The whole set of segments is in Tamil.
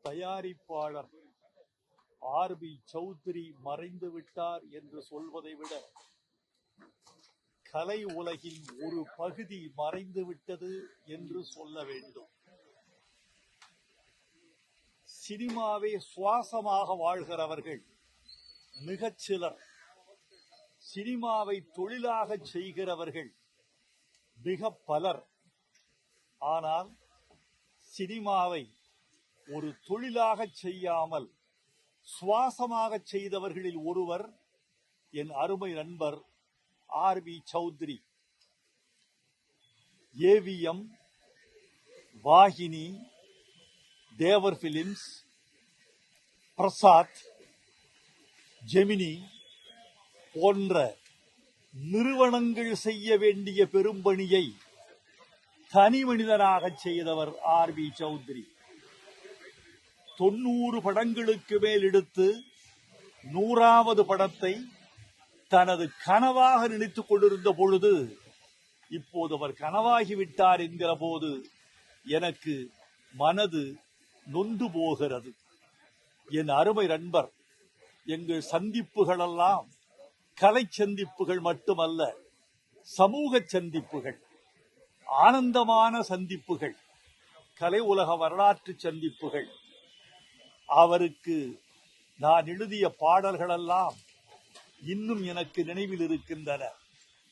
தயாரிப்பாளர் ஆர்.பி. சௌத்ரி மறைந்து விட்டார் என்று சொல்வதை விட கலை உலகில் ஒரு பகுதி மறைந்து விட்டது என்று சொல்ல வேண்டும். சினிமாவை சுவாசமாக வாழ்கிறவர்கள் மிகச் சிலர், சினிமாவை தொழிலாக செய்கிறவர்கள் மிக பலர். ஆனால் சினிமாவை ஒரு தொழிலாக செய்யாமல் சுவாசமாக செய்தவர்களில் ஒருவர் என் அருமை நண்பர் ஆர்.பி. சௌத்ரி. ஏவிஎம், வாகினி, தேவர் பிலிம்ஸ், பிரசாத், ஜெமினி போன்ற நிறுவனங்கள் செய்ய வேண்டிய பெரும்பணியை தனி மனிதனாக செய்தவர் ஆர்.பி. சௌத்ரி. 90 படங்களுக்கு மேல் எடுத்து 100வது படத்தை தனது கனவாக நினைத்துக் கொண்டிருந்த பொழுது, இப்போது அவர் கனவாகிவிட்டார் என்கிற போது எனக்கு மனது நொந்து போகிறது. என் அருமை நண்பர், எங்கள் சந்திப்புகளெல்லாம் கலை சந்திப்புகள் மட்டுமல்ல, சமூக சந்திப்புகள், ஆனந்தமான சந்திப்புகள், கலை உலக வரலாற்று சந்திப்புகள். அவருக்கு நான் எழுதிய பாடல்களெல்லாம் இன்னும் எனக்கு நினைவில் இருக்கின்றன.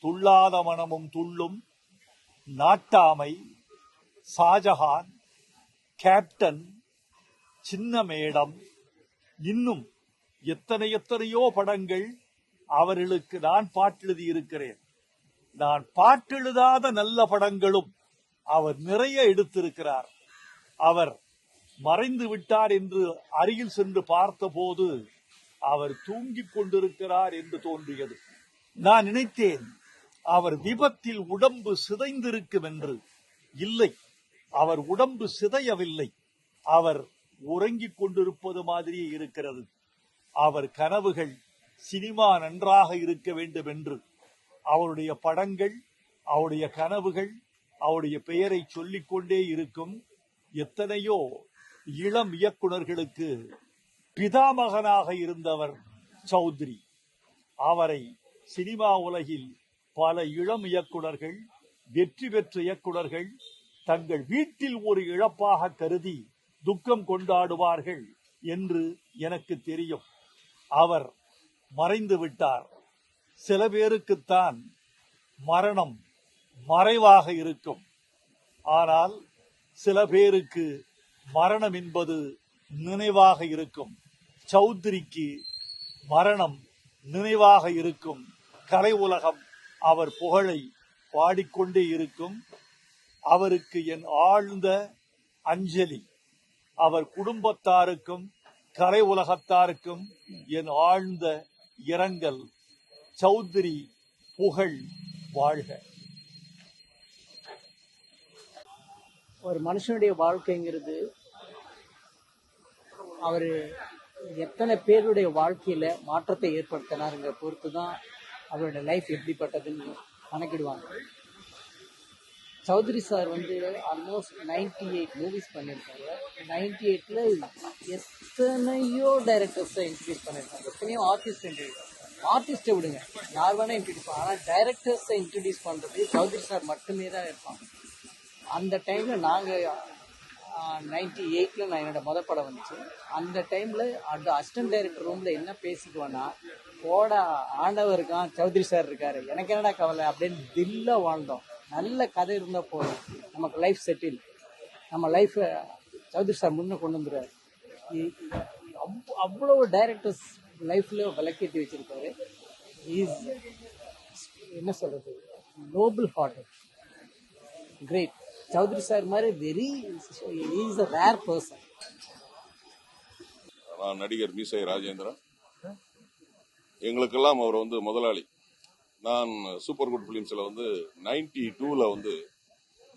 துள்ளாத மனமும் துள்ளும், நாட்டாமை, ஷாஜஹான், கேப்டன், சின்ன மேடம், இன்னும் எத்தனையோ படங்கள் அவர்களுக்கு நான் பாட்டெழுதி இருக்கிறேன். நான் பாட்டெழுதாத நல்ல படங்களும் அவர் நிறைய எடுத்திருக்கிறார். அவர் மறைந்து விட்டார் என்று அருகில் சென்று பார்த்தபோது அவர் தூங்கிக் கொண்டிருக்கிறார் என்று தோன்றியது. நான் நினைத்தேன் அவர் விபத்தில் உடம்பு சிதைந்திருக்கும் என்று. இல்லை, அவர் உடம்பு சிதையவில்லை, அவர் உறங்கிக் கொண்டிருப்பது மாதிரியே இருக்கிறது. அவர் கனவுகள் சினிமா நன்றாக இருக்க வேண்டும் என்று அவருடைய படங்கள், அவருடைய கனவுகள், அவருடைய பெயரை சொல்லிக்கொண்டே இருக்கும். எத்தனையோ இளம் இயக்குனர்களுக்கு பிதாமகனாக இருந்தவர் சௌத்ரி. அவரை சினிமா உலகில் பல இளம் இயக்குனர்கள், வெற்றி பெற்ற இயக்குனர்கள் தங்கள் வீட்டில் ஒரு இழப்பாக கருதி துக்கம் கொண்டாடுவார்கள் என்று எனக்கு தெரியும். அவர் மறைந்து விட்டார். சில பேருக்குத்தான் மரணம் மறைவாக இருக்கும். ஆனால் சில பேருக்கு மரணம் என்பது நினைவாக இருக்கும். சௌத்ரிக்கு மரணம் நினைவாக இருக்கும். கலை உலகம் அவர் புகழை பாடிக்கொண்டே இருக்கும். அவருக்கு என் ஆழ்ந்த அஞ்சலி. அவர் குடும்பத்தாருக்கும் கலை உலகத்தாருக்கும் என் ஆழ்ந்த இரங்கல். சௌத்ரி புகழ் வாழ்க. ஒரு மனுஷனுடைய வாழ்க்கைங்கிறது அவர் எத்தனை பேருடைய வாழ்க்கையில மாற்றத்தை ஏற்படுத்தினாருங்கிற பொறுத்து தான் அவருடைய லைஃப் எப்படிப்பட்டதுன்னு கணக்கிடுவாங்க. சௌத்ரி சார் ஆல்மோஸ்ட் 98 மூவிஸ் பண்ணியிருக்காங்க. 98ல எத்தனையோ டைரக்டர்ஸை இன்ட்ரடியூஸ் பண்ணியிருக்காங்க, எத்தனையோ ஆர்டிஸ்டை விடுங்க, யார் வேணா இன்ட்ரடியூஸ் பண்ண. ஆனால் டைரக்டர்ஸை இன்ட்ரடியூஸ் பண்ணுறது சௌத்ரி சார் மட்டுமே தான் இருப்பாங்க. அந்த டைமில் நாங்கள் 98ல் நான் என்னோட மொதல் படம் வந்துச்சு. அந்த டைமில் அந்த அசிஸ்டன்ட் டைரக்டர் ரூமில் என்ன பேசிக்குவேன்னா, போடா ஆண்டவர் இருக்கான், சௌத்ரி சார் இருக்காரு, எனக்கு என்னடா கவலை அப்படின்னு தில்ல வாழ்ந்தோம். நல்ல கதை இருந்தால் போதும், நமக்கு லைஃப் செட்டில், நம்ம லைஃப்பை சௌத்ரி சார் முன்னே கொண்டு வந்துடுறாரு. அவ்வளோ டைரக்டர்ஸ் லைஃப்பில் விளக்கேற்றி வச்சிருக்காரு. இஸ் என்ன சொல்கிறது, noble heart, great. Chaudhary sir மாதிரி இஸ் a rare person. நான் நடிகர் மீசை ராஜேந்திரன். எங்களுக்கெல்லாம் அவர் முதலாளி. நான் சூப்பர் குட் பிலிம்ஸில் 92ல்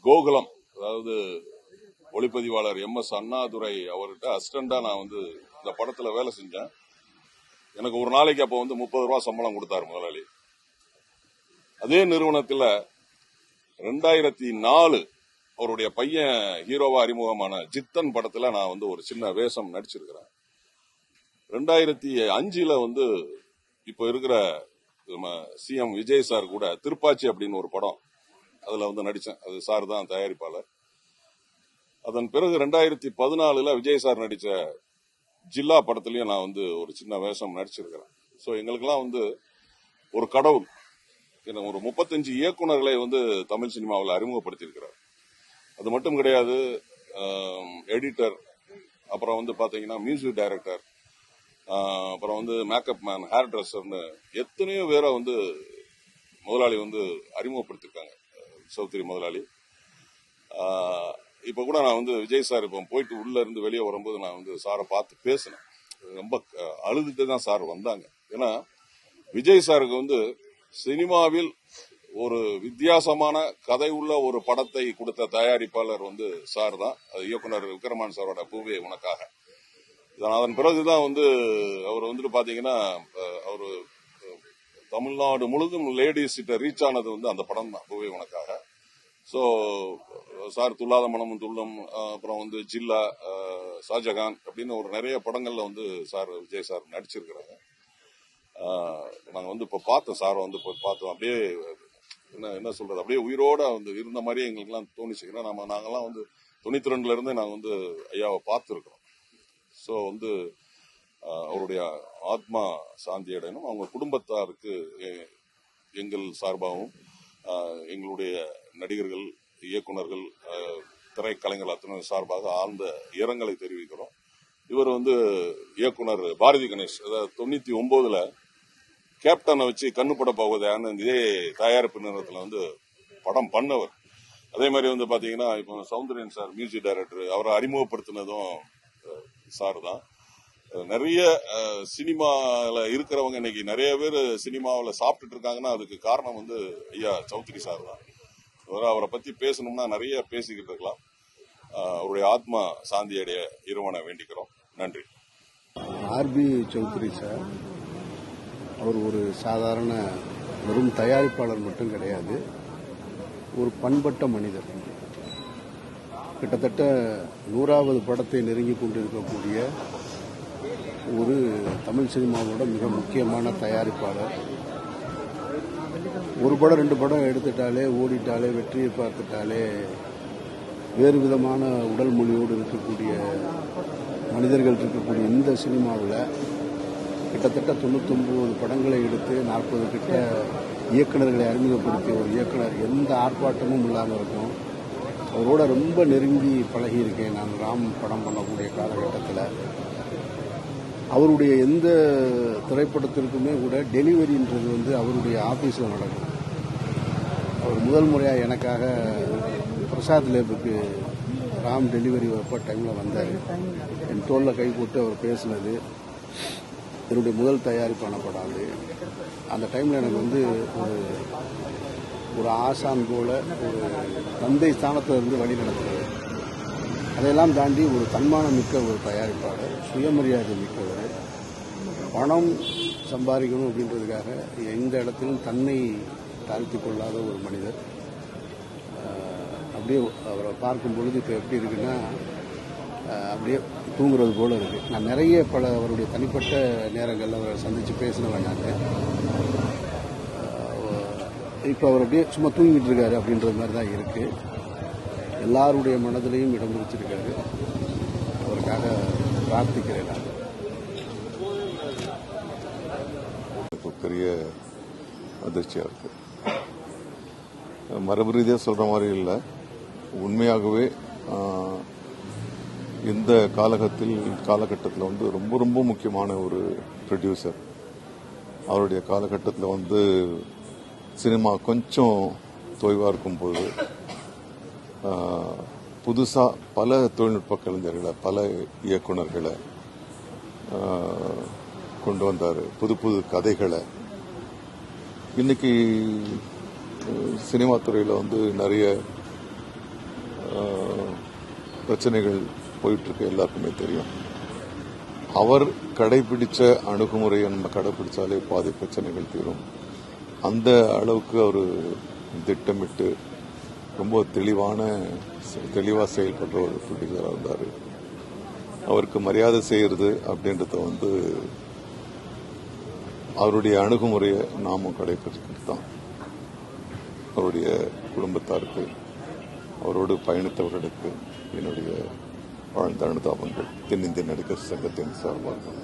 கோகுலம், அதாவது ஒளிப்பதிவாளர் MS அண்ணாதுரை அவர்கிட்ட அசிஸ்டண்டா நான் இந்த படத்தில் வேலை செஞ்சேன். எனக்கு ஒரு நாளைக்கு அப்போ 30 ரூபா சம்பளம் கொடுத்தாரு முதலாளி. அதே நிறுவனத்தில் 2004 அவருடைய பையன் ஹீரோவா அறிமுகமான ஜித்தன் படத்துல நான் வந்து ஒரு சின்ன வேஷம் நடிச்சிருக்கிறேன். 2005 வந்து இப்போ இருக்கிற சிஎம் விஜய் சார் கூட திருப்பாச்சி அப்படின்னு ஒரு படம், அதுல வந்து நடிச்சேன். அது சார் தான் தயாரிப்பாளர். அதன் பிறகு 2014 விஜய் சார் நடிச்ச ஜில்லா படத்துலயும் நான் வந்து ஒரு சின்ன வேஷம் நடிச்சிருக்கிறேன். ஸோ எங்களுக்கெல்லாம் வந்து ஒரு கடவுள் ஒரு 35 இயக்குநர்களை வந்து தமிழ் சினிமாவில் அறிமுகப்படுத்தியிருக்கிறார். அது மட்டும் கிடையாது, எடிட்டர், அப்புறம் வந்து பாத்தீங்கன்னா மியூசிக் டைரக்டர், அப்புறம் வந்து மேக்கப் மேன், ஹேர் ட்ரெஸ்ஸர்னு எத்தனையோ பேரை வந்து முதலாளி வந்து அறிமுகப்படுத்திருக்காங்க. சௌத்ரி முதலாளி. இப்ப கூட நான் வந்து விஜய் சார் இப்போ போயிட்டு உள்ள இருந்து வெளியே வரும்போது நான் வந்து சாரை பார்த்து பேசினேன். ரொம்ப அழுதுட்டு தான் சார் வந்தாங்க. ஏன்னா விஜய் சாருக்கு வந்து சினிமாவில் ஒரு வித்தியாசமான கதை உள்ள ஒரு படத்தை கொடுத்த தயாரிப்பாளர் வந்து சார் தான். அது இயக்குனர் விக்ரமான் சாரோட பூவே உனக்காக. அதன் பிறகுதான் வந்து அவர் வந்துட்டு பாத்தீங்கன்னா அவரு தமிழ்நாடு முழுதும் லேடிஸ் கிட்ட ரீச் ஆனது வந்து அந்த படம் தான், பூவே உனக்காக. ஸோ சார் துல்லாத மனமும் துள்ளும், அப்புறம் வந்து ஜில்லா, ஷாஜகான் அப்படின்னு ஒரு நிறைய படங்கள்ல வந்து சார் விஜய் சார் நடிச்சிருக்கிறாங்க. நாங்க வந்து இப்ப பார்த்தோம், சாரை வந்து பார்த்தோம். அப்படியே என்ன சொல்றது, அப்படியே உயிரோட வந்து இருந்த மாதிரியே எங்களுக்கு எல்லாம் தோணுச்சு. ஏன்னா நாங்கெல்லாம் வந்து 92 இருந்து நாங்க வந்து ஐயாவை பார்த்துருக்கிறோம். ஸோ வந்து அவருடைய ஆத்மா சாந்தி அடையணும். அவங்க குடும்பத்தாருக்கு எங்கள் சார்பாகவும் எங்களுடைய நடிகர்கள், இயக்குநர்கள், திரைக்கலைஞர்கள் அத்தனை சார்பாக ஆழ்ந்த இரங்கலை தெரிவிக்கிறோம். இவர் வந்து இயக்குனர் பாரதி கணேஷ், அதாவது 99 கேப்டனை வச்சு கண்ணு பட போகுதான்னு இதே தயாரிப்பு நிறுவனத்தில் வந்து படம் பண்ணவர். அதே மாதிரி வந்து பாத்தீங்கன்னா இப்போ சௌந்தரியன் சார் மியூசிக் டைரக்டர், அவரை அறிமுகப்படுத்தினதும் சார் தான். நிறைய சினிமாவில் இருக்கிறவங்க இன்னைக்கு நிறைய பேர் சினிமாவில் சாப்பிட்டுட்டு இருக்காங்கன்னா அதுக்கு காரணம் வந்து ஐயா சௌத்ரி சார் தான். அவரை பத்தி பேசணும்னா நிறைய பேசிக்கிட்டு இருக்கலாம். அவருடைய ஆத்மா சாந்தி அடைய இறைவனை வேண்டிக்கிறோம். நன்றி. ஆர்பி சௌத்ரி சார் அவர் ஒரு சாதாரண வெறும் தயாரிப்பாளர் மட்டும் கிடையாது, ஒரு பண்பட்ட மனிதர். கிட்டத்தட்ட 100வது படத்தை நெருங்கி கொண்டிருக்கக்கூடிய ஒரு தமிழ் சினிமாவோட மிக முக்கியமான தயாரிப்பாளர். ஒரு படம் 2 படம் எடுத்துட்டாலே, ஓடிட்டாலே, வெற்றியை பார்த்துட்டாலே வேறு விதமான உடல் மொழியோடு இருக்கக்கூடிய மனிதர்கள் இருக்கக்கூடிய இந்த சினிமாவில் கிட்டத்தட்ட 99 படங்களை எடுத்து 40 கிட்ட இயக்குநர்களை அறிமுகப்படுத்திய ஒரு இயக்குனர் எந்த ஆர்ப்பாட்டமும் இல்லாமல் இருக்கும். அவரோட ரொம்ப நெருங்கி பழகியிருக்கேன் நான் ராம் படம் பண்ணக்கூடிய காலகட்டத்தில். அவருடைய எந்த திரைப்படத்திற்குமே கூட டெலிவரின்றது வந்து அவருடைய ஆஃபீஸில் நடக்கும். அவர் முதல் முறையாக எனக்காக பிரசாத் லேபுக்கு ராம் டெலிவரி வைப்ப டைமில் வந்தார். என் தோளில் கை போட்டு அவர் பேசினது என்னுடைய முதல் தயாரிப்பான படம் அது. அந்த டைமில் எனக்கு வந்து ஒரு ஆசான் போல ஒரு தந்தை ஸ்தானத்தில் இருந்து வழி நடத்துறது. அதையெல்லாம் தாண்டி ஒரு தன்மானம் மிக்க ஒரு தயாரிப்பாளர், சுயமரியாதை மிக்கவர். பணம் சம்பாதிக்கணும் அப்படின்றதுக்காக எந்த இடத்திலும் தன்னை தாழ்த்தி கொள்ளாத ஒரு மனிதர். அப்படியே அவரை பார்க்கும் பொழுது இப்போ எப்படி இருக்குன்னா அப்படியே தூங்குறது போல இருக்கு. நான் நிறைய அவருடைய தனிப்பட்ட நேரங்களில் அவரை சந்தித்து பேசினவன் நான். இப்போ அவர் அப்படியே சும்மா தூங்கிட்டு இருக்காரு அப்படின்றது மாதிரி தான் இருக்கு. எல்லாருடைய மனதிலையும் இடம் பிடிச்சிருக்காரு. அவருக்காக பிரார்த்திக்கிறேன் நான். பெரிய அதிர்ச்சியா இருக்கு. மரபு ரீதியாக சொல்ற மாதிரி இல்லை, உண்மையாகவே இந்த காலகட்டத்தில் வந்து ரொம்ப ரொம்ப முக்கியமான ஒரு ப்ரொடியூசர். அவருடைய காலகட்டத்தில் வந்து சினிமா கொஞ்சம் தொய்வாக இருக்கும்போது புதுசாக பல தொழில்நுட்ப கலைஞர்களை, பல இயக்குநர்களை கொண்டு வந்தார், புது புது கதைகளை. இன்னைக்கு சினிமா துறையில் வந்து நிறைய பிரச்சனைகள் போயிட்டு இருக்கு, எல்லாருக்குமே தெரியும். அவர் கடைபிடிச்ச அணுகுமுறையை நம்ம கடைபிடிச்சாலே பாதி பிரச்சனைகள் தீரும். அந்த அளவுக்கு அவர் திட்டமிட்டு ரொம்ப தெளிவாக செயல்பட்ட ஒரு ப்ரொடியூசராக இருந்தார். அவருக்கு மரியாதை செய்கிறது அப்படின்றத வந்து அவருடைய அணுகுமுறையை நாமும் கடைபிடிக்கிறது தான். அவருடைய குடும்பத்தாருக்கு, அவரோடு பயணித்தவர்களுக்கு என்னுடைய வாழ்ந்த அனுதாபங்கள் தென்னிந்திய நடிகர் சங்கத்தின் சார்பாக.